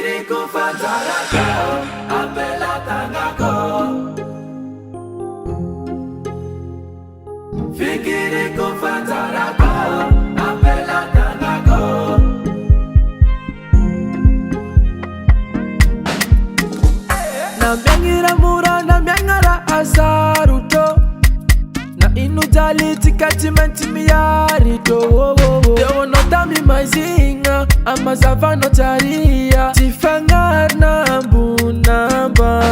Fikiriku fanzarako, apela tangako. Fikiriku fanzarako, apela tangako. Na mengira mura na mengara asaruto. Na inujali tikati mentimiyarito. Dewo no dami mazinga, amazava no taria. Tifangar na mbunamba.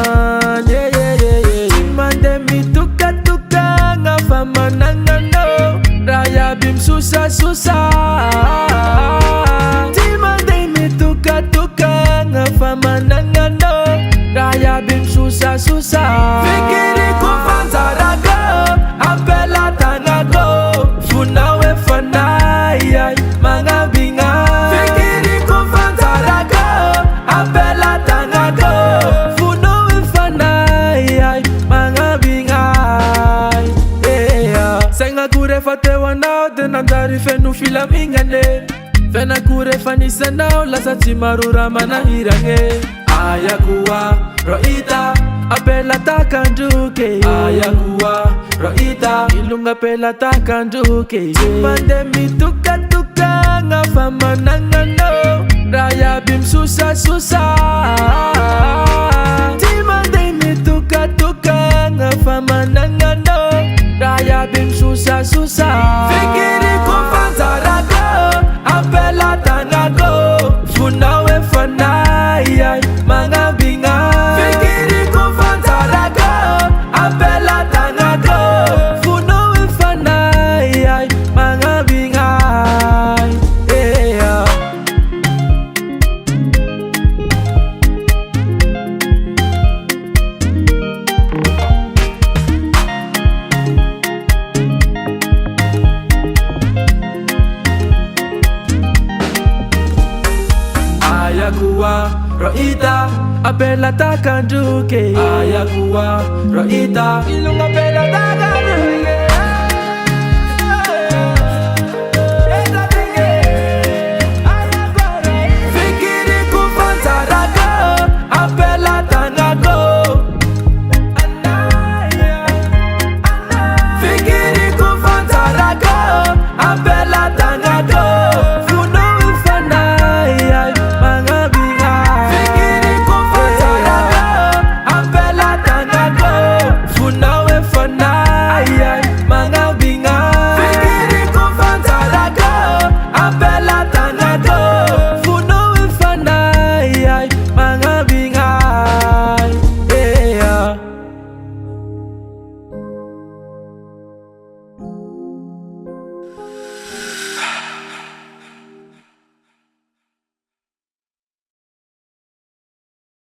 Timande mi tuka tuka nga fama nangano. Raya bim susa susa. Timande mi tuka tuka nga fama nangano. Raya bim susa susa. Fikiriku fanzarako, apela tangako. Funawe fanai mga binga. Fikiriku fanzarako, apela tangako. Funawe fanai mga binga. Senga kure fate wanao denandari fenu fila mingane. Fena kure fanisa nao lasa timarura mana hirange. Ayakuwa roita apela takanduke. Ayakuwa roita ilunga pela takanduke. Timande mi tuka tuka nga fama nangano. Raya bim susa susa. Timande mi tuka tuka nga fama nangano. Raya bim susa susa. Fikiriku fanzarako, apela tangako. Funawe fanai mga binga. Fikiriku fanzarako, apela tangako. Funawe fanai mga binga. Ayakuwa roita apela takanduke. Ayakuwa roita ilunga pela takanduke.